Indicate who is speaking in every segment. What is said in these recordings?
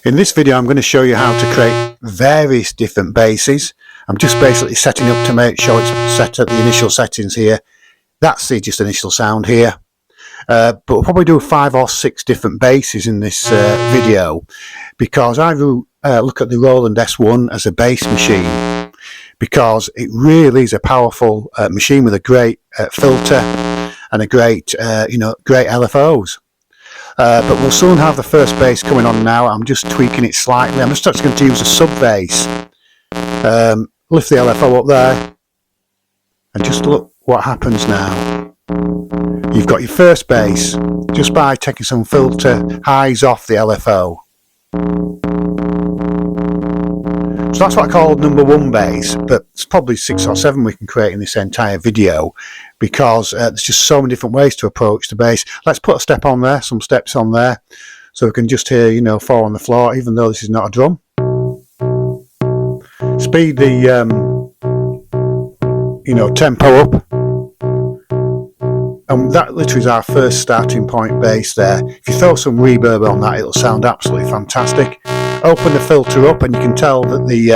Speaker 1: In this video I'm going to show you how to create various different basses. I'm just basically setting up to make sure it's set at the initial settings here. That's the just initial sound here. But we'll probably do 5 or 6 different basses in this video, because I look at the Roland S1 as a bass machine, because it really is a powerful machine with a great filter and a great great LFOs. But we'll soon have the first bass coming on now. I'm just tweaking it slightly. I'm just actually going to use a sub bass. Lift the LFO up there and just look what happens now. You've got your first bass just by taking some filter highs off the LFO. So that's what I call number 1 bass, but it's probably 6 or 7 we can create in this entire video, because there's just so many different ways to approach the bass. Let's put a step on there, some steps on there, so we can just hear, 4 on the floor, even though this is not a drum. Speed the, tempo up. And that literally is our first starting point bass there. If you throw some reverb on that, it'll sound absolutely fantastic. Open the filter up and you can tell that the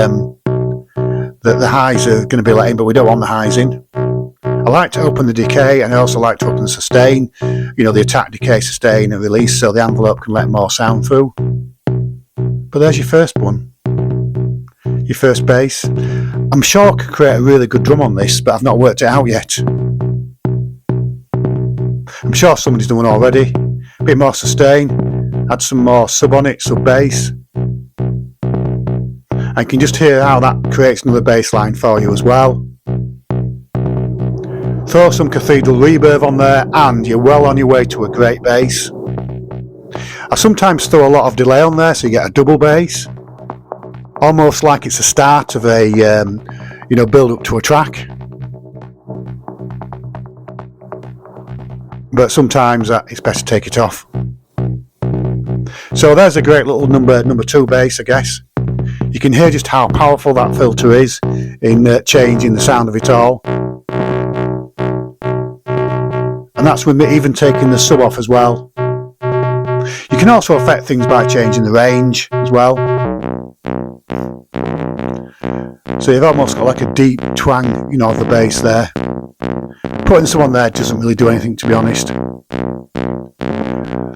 Speaker 1: highs are going to be let in, but we don't want the highs in. I like to open the decay, and I also like to open the sustain, the attack, decay, sustain and release, so the envelope can let more sound through. But there's your first one, your first bass. I'm sure I could create a really good drum on this, but I've not worked it out yet. I'm sure somebody's done one already. A bit more sustain, add some more sub on it, sub bass. And you can just hear how that creates another bass line for you as well. Throw some cathedral reverb on there and you're well on your way to a great bass. I sometimes throw a lot of delay on there, so you get a double bass. Almost like it's the start of a build up to a track. But sometimes it's best to take it off. So there's a great little number 2 bass, I guess. You can hear just how powerful that filter is in changing the sound of it all. And that's with me even taking the sub off as well. You can also affect things by changing the range as well. So you've almost got like a deep twang, of the bass there. Putting some on there doesn't really do anything, to be honest.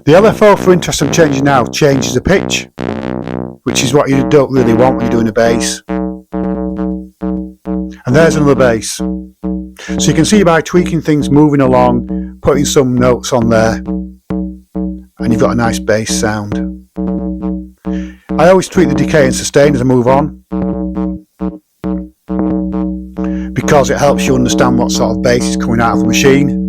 Speaker 1: The LFO, for interest of changing now, changes the pitch, which is what you don't really want when you're doing a bass. And there's another bass. So you can see by tweaking things, moving along, putting some notes on there, and you've got a nice bass sound. I always tweak the decay and sustain as I move on, because it helps you understand what sort of bass is coming out of the machine.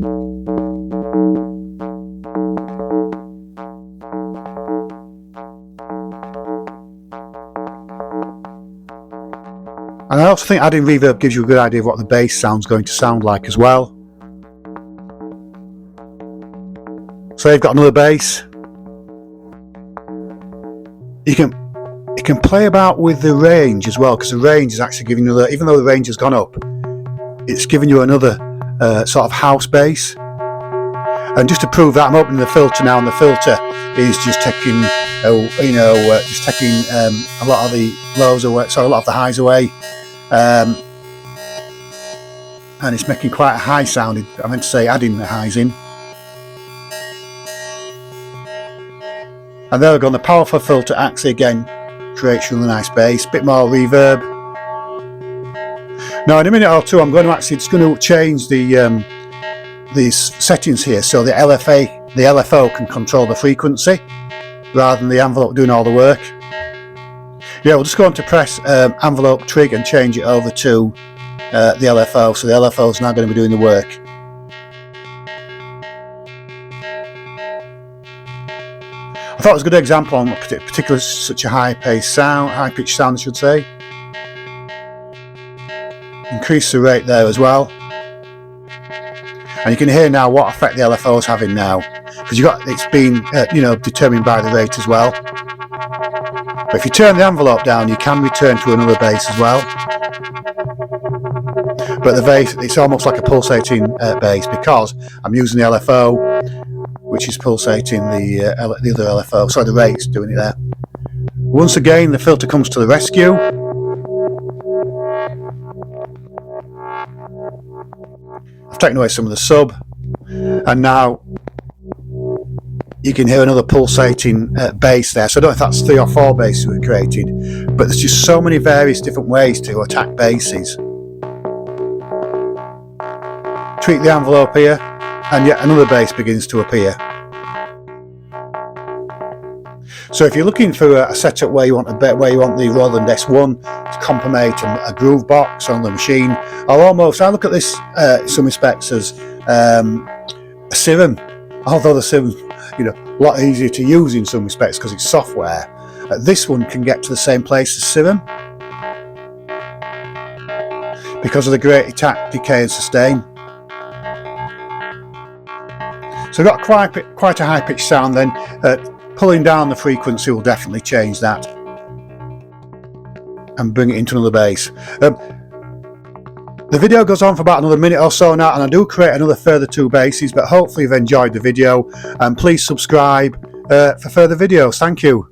Speaker 1: And I also think adding reverb gives you a good idea of what the bass sound's going to sound like as well. So you've got another bass. You can play about with the range as well, because the range is actually giving you even though the range has gone up, it's giving you another sort of house bass. And just to prove that, I'm opening the filter now, and the filter is just taking a lot of the lows away, a lot of the highs away. And it's making quite a high sounding, I meant to say adding the highs in. And there we go, the powerful filter actually again creates really nice bass, bit more reverb. Now in a minute or two I'm going to just going to change these settings here, so the LFO can control the frequency rather than the envelope doing all the work. Yeah, we'll just go on to press envelope trig and change it over to the LFO, so the LFO is now going to be doing the work. I thought it was a good example on particularly such a high-pitched sound, I should say. Increase the rate there as well, and you can hear now what effect the LFO is having now, because it's been determined by the rate as well. But if you turn the envelope down, you can return to another bass as well. But the bass, it's almost like a pulsating bass, because I'm using the LFO, which is pulsating the other LFO. Sorry, the rate's doing it there. Once again, the filter comes to the rescue. I've taken away some of the sub, and now you can hear another pulsating bass there. So I don't know if that's 3 or 4 basses we created, but there's just so many various different ways to attack basses. Tweak the envelope here, and yet another bass begins to appear. So if you're looking for a setup where you want the Roland S1 to complement a groove box on the machine, I look at this in some respects as a serum, although the serum's a lot easier to use in some respects because it's software. This one can get to the same place as serum because of the great attack, decay and sustain. So I've got quite a high pitched sound then. Pulling down the frequency will definitely change that and bring it into another bass. The video goes on for about another minute or so now, and I do create another further 2 basses, but hopefully you've enjoyed the video, and please subscribe for further videos. Thank you.